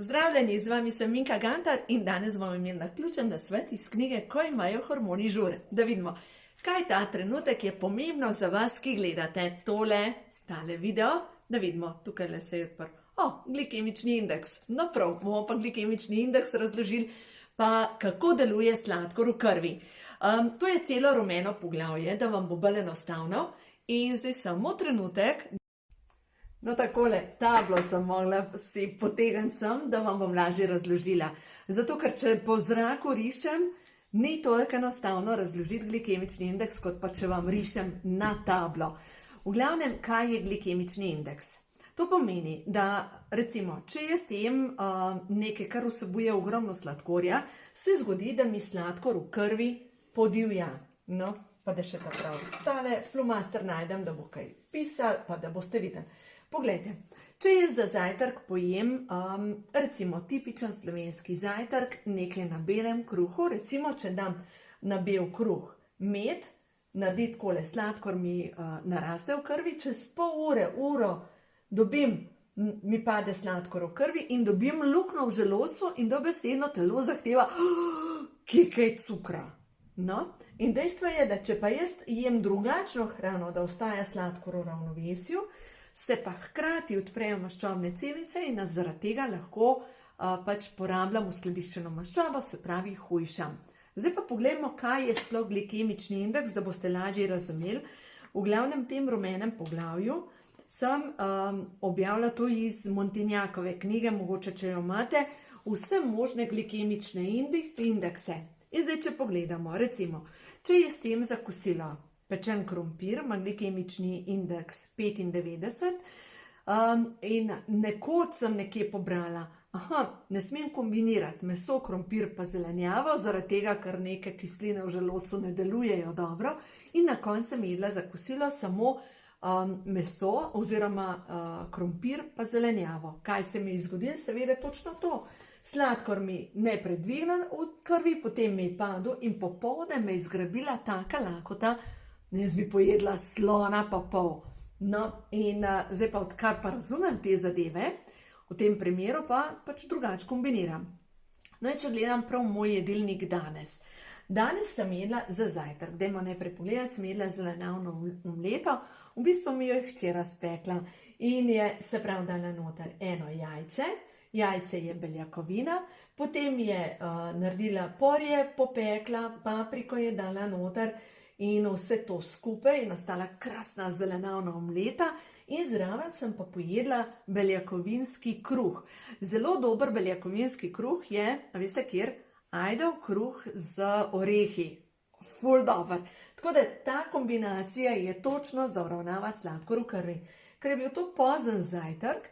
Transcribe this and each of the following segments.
Pozdravljeni, z vami sem Minka Gantar in danes bomo imeli naključen nasvet iz knjige Ko imajo hormoni žur. Da vidimo, kaj ta trenutek je pomembno za vas, ki gledate tale video. Da vidimo, tukaj se je odprl. Glikemični indeks. No prav, bomo pa glikemični indeks razložili, pa kako deluje sladkor v krvi. To je celo rumeno poglavje, da vam bo bolj enostavno. In zdaj samo trenutek. No takole, tablo sem mogla si potegniti sem, da vam bom lažje razložila. Zato, ker če po zraku rišem, ni toliko enostavno razložiti glikemični indeks, kot pa če vam rišem na tablo. V glavnem, kaj je glikemični indeks? To pomeni, da recimo, če jaz jem nekaj, kar vsebuje ogromno sladkorja, se zgodi, da mi sladkor v krvi podivja. No, pa da še ta prav tale flomaster najdem, da bo kaj pisal, pa da boste videli. Poglejte, če jaz za zajtrk pojem, recimo tipičen slovenski zajtrk, nekaj na belem kruhu, recimo, če dam na bel kruh med, naredi takole sladkor mi naraste v krvi, čez pol ure, uro dobim, mi pade sladkor v krvi in dobim luknjo v želodcu in dobesedno telo zahteva, kje kaj cukra. No, in dejstvo je, da če pa jaz jem drugačno hrano, da ostaja sladkor v ravnovesju, se pa hkrati odprejo maščobne celice in zaradi tega lahko pač porabljam uskladiščeno maščobo, se pravi hujšam. Zdaj pa pogledamo, kaj je sploh glikemični indeks, da boste lažje razumeli. V glavnem tem rumenem poglavju sem objavila to iz Montignackove knjige, mogoče če jo imate, vse možne glikemične indekse. In zdaj, če pogledamo, recimo, če jaz jem za kosilo pečen krompir, ima glikemični indeks 95 in nekoč sem nekje pobrala, ne smem kombinirati meso, krompir pa zelenjavo, zaradi tega, ker neke kisline v želodcu ne delujejo dobro in na koncu sem jedla za kosilo samo meso oziroma krompir pa zelenjavo. Kaj se mi je zgodilo? Seveda točno to. Sladkor mi ne predvignan v krvi, potem mi je padel in popoldne me je zgrabila taka lakota, jaz bi pojedla slona pa pol. No, in zdaj pa odkar pa razumem te zadeve, v tem primeru pa pač drugače kombiniram. No, in če gledam prav moj jedilnik danes. Danes sem jedla za zajtrk, dajmo najprej pogledati, sem jedla zelenjavno omleto, v bistvu mi jo je hčera spekla in je se prav dala noter eno jajce, jajce je beljakovina, potem je naredila porje, popekla, papriko je dala noter, in vse to skupaj je nastala krasna zelenjavna omleta in zraven sem pa pojedla beljakovinski kruh. Zelo dober beljakovinski kruh je, a veste kjer? Ajdov kruh z orehi. Ful dober. Tako da ta kombinacija je točno za uravnavati sladkor v krvi. Ker je bil to pozen zajtrk,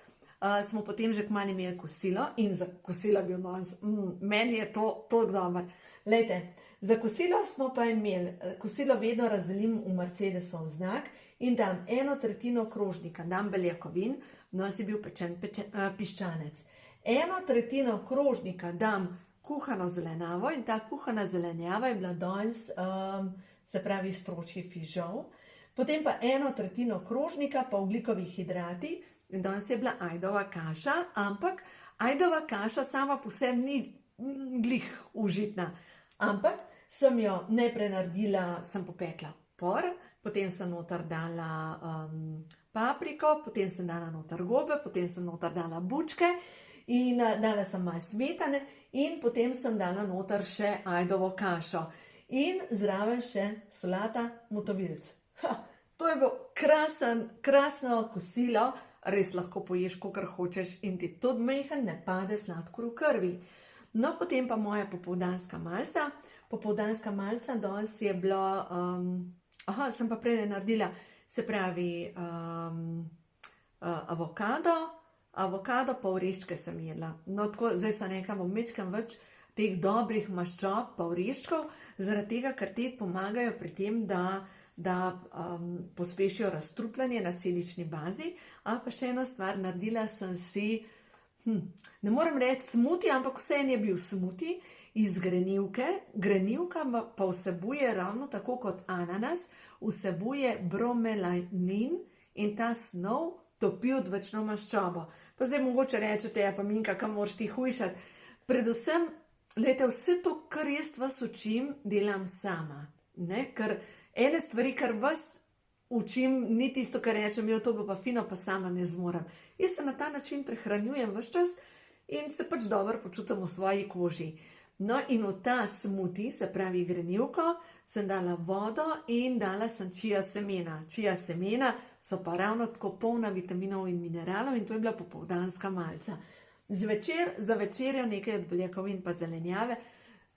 smo potem že kmalu imeli kosilo in za kosilo bil danes, meni je to dober. Lejte, za kosilo smo pa imeli, kosilo vedno razdelim v Mercedesov znak in dam 1/3 krožnika, dam beljakovin, no si bil pečen piščanec. 1/3 krožnika dam kuhano zelenjavo in ta kuhana zelenjava je bila danes, se pravi stročji fižol, potem pa 1/3 krožnika pa ogljikovih hidrati in danes je bila ajdova kaša, ampak ajdova kaša sama po sebi ni glih užitna. Ampak sem jo najprej naredila, sem popekla por, potem sem noter dala papriko, potem sem dala noter gobe, potem sem noter dala bučke in dala sem malo smetane in potem sem dala noter še ajdovo kašo. In zraven še solata motovilc. To je bilo krasno kosilo, res lahko poješ, kakor hočeš in ti tudi majhen ne pade sladkor v krvi. No, potem pa moja popoldanska malca. Popoldanska malca danes je bilo, sem pa prej naredila, se pravi avokado pa oreščke sem jedla. No, tako, zdaj sem nekaj vmečkam več teh dobrih maščob pa oreščkov, zaradi tega, ker te pomagajo pri tem, da pospešijo razstrupljanje na celični bazi. A pa še ena stvar, naredila sem si, ne morem reči smuti, ampak vseeno je bil smuti iz grenivke. Grenivka pa vsebuje ravno tako kot ananas, vsebuje bromelain in ta snov topi odvečno maščobo. Pa zdaj mogoče rečete, ja pa Minka, kam moraš ti hujšati. Predvsem, glejte, vse to, kar jaz vas učim, delam sama. Ne? Ker ene stvari, kar vas učim, ni tisto, kar rečem, jo to bo pa fino, pa sama ne zmorem. Jaz se na ta način prehranjujem ves čas in se pač dobro počutim v svoji koži. No in v ta smuti, se pravi grenivko, sem dala vodo in dala sem čija semena. Čija semena so pa ravno tako polna vitaminov in mineralov in to je bila popoldanska malca. Zvečer, za večerjo nekaj od beljakovin pa zelenjave.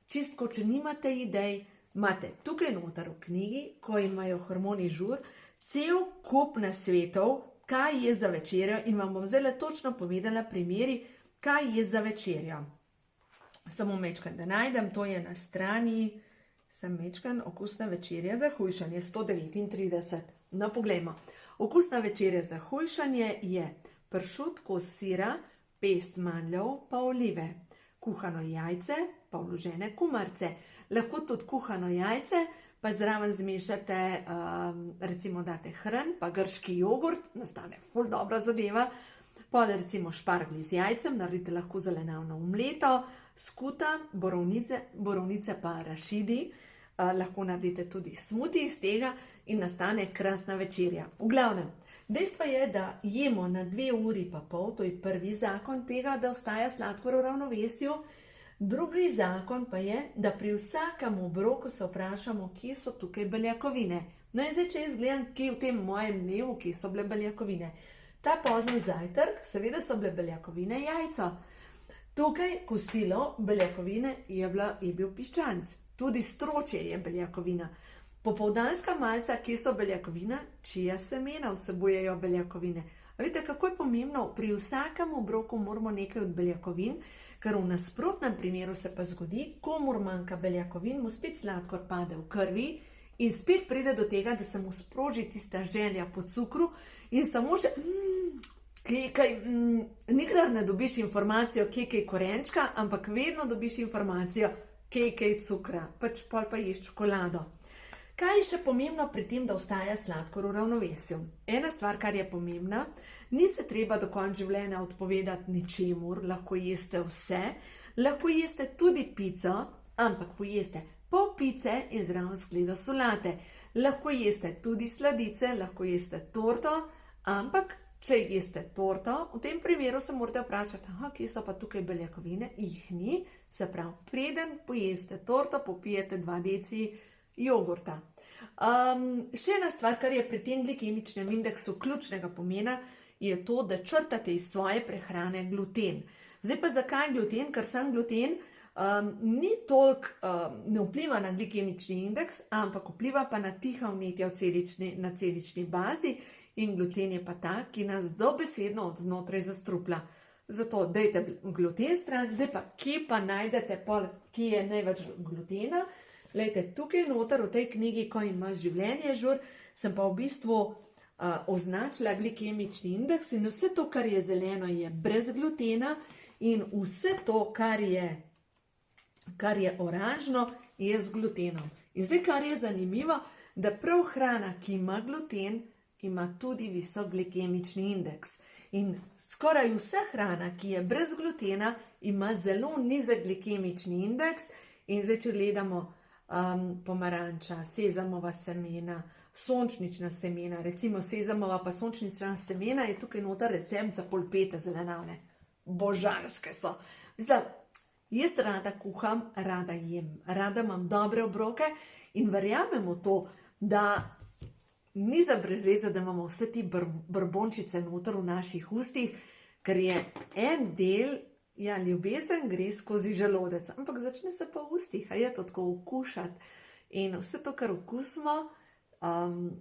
Čistko, če nimate idej, imate tukaj noter v knjigi, ko imajo hormoni žur, cel kup nasvetov, kaj je za večerjo in vam bom zdaj točno povedala primeri, kaj je za večerjo. Samo mečkan, da najdem, to je na strani, sem mečkan, okusna večerja za hujšanje, 139. No, poglejmo. Okusna večerja za hujšanje je pršut, kos sira, pest mandljev, pa olive, kuhano jajce, pa vložene kumarce. Lahko tudi kuhano jajce, pa zraven zmešate, recimo date hren, pa grški jogurt, nastane ful dobra zadeva. Pa recimo špargli z jajcem, naredite lahko zelenjavno omleto, skuta, borovnice pa arašidi, lahko naredite tudi smuti iz tega in nastane krasna večerja. V glavnem, dejstvo je, da jemo na 2,5 uri, to je prvi zakon tega, da ostaja sladkor v ravnovesju. Drugi zakon pa je, da pri vsakem obroku se vprašamo, kje so tukaj beljakovine. No in zdaj, če jaz gledam, kje v tem mojem dnevu, kje so bile beljakovine. Ta pozen zajtrk, seveda so bile beljakovine jajco. Tukaj kosilo beljakovine je bil piščanc. Tudi stročje je beljakovina. Popoldanska malca, kje so beljakovina, čija semena vsebujejo beljakovine. A vidite, kako je pomembno, pri vsakem obroku moramo nekaj od beljakovin, ker v nasprotnem primeru se pa zgodi, komur manjka beljakovin, mu spet sladkor pade v krvi in spet pride do tega, da se mu sproži tista želja po cukru in samo še nikdar ne dobiš informacijo, kje korenčka, ampak vedno dobiš informacijo, kje cukra, pač pol pa ješ čokolado. Kaj je še pomembno pri tem, da ostaja sladkor v ravnovesju? Ena stvar, kar je pomembna, ni se treba do konca življenja odpovedati ničemur, lahko jeste vse, lahko jeste tudi pico, ampak pojeste pol pice in zraven skleda solate. Lahko jeste tudi sladice, lahko jeste torto, ampak če jeste torto, v tem primeru se morate vprašati, kje so pa tukaj beljakovine, jih ni, se pravi, preden pojeste torto, popijete 2 deci jogurta. Še ena stvar, kar je pri tem glikemičnem indeksu ključnega pomena, je to, da črtate iz svoje prehrane gluten. Zdaj pa zakaj gluten? Ker sam gluten ni toliko, ne vpliva na glikemični indeks, ampak vpliva pa na tiha vnetja na celični bazi in gluten je pa ta, ki nas dobesedno od znotraj zastrupla. Zato dajte gluten stran, zdaj pa kje pa najdete, kje je največ glutena? Glejte, tukaj noter v tej knjigi, ko ima življenje žur, sem pa v bistvu označila glikemični indeks in vse to, kar je zeleno, je brez glutena in vse to, kar je oranžno, je z glutenom. In zdaj, kar je zanimivo, da prav hrana, ki ima gluten, ima tudi visok glikemični indeks. In skoraj vsa hrana, ki je brez glutena, ima zelo nizek glikemični indeks. In zdaj, če gledamo pomaranča, sezamova semena, sončnična semena, recimo sezamova pa sončnična semena, je tukaj noter recept za polpete zelenjavne. Božanske so. Mislim, jaz rada kuham, rada jem, rada imam dobre obroke in verjamem v to, da ni za brez veze, da imamo vse ti brbončice noter v naših ustih, ker je en del, ja, ljubezen gre skozi želodec, ampak začne se pa v ustih, a je to tako okušati. In vse to, kar okusimo,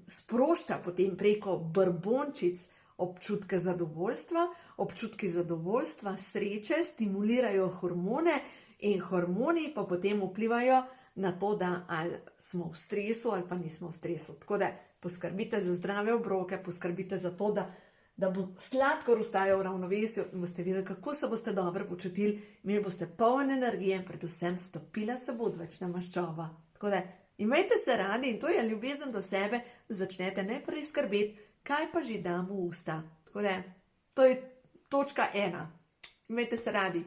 sprošča potem preko brbončic občutke zadovoljstva. Občutki zadovoljstva, sreče stimulirajo hormone in hormoni pa potem vplivajo na to, da ali smo v stresu ali pa nismo v stresu. Tako da poskrbite za zdrave obroke, poskrbite za to, da bo sladkor ostajal v ravnovesju in boste videli, kako se boste dobro počutili, imeli boste poln energije in predvsem stopila se bo odvečna maščoba. Tako da imejte se radi in to je ljubezen do sebe, da začnete najprej skrbeti, kaj pa že damo v usta. Tako da to je Točka 1. Imejte se radi.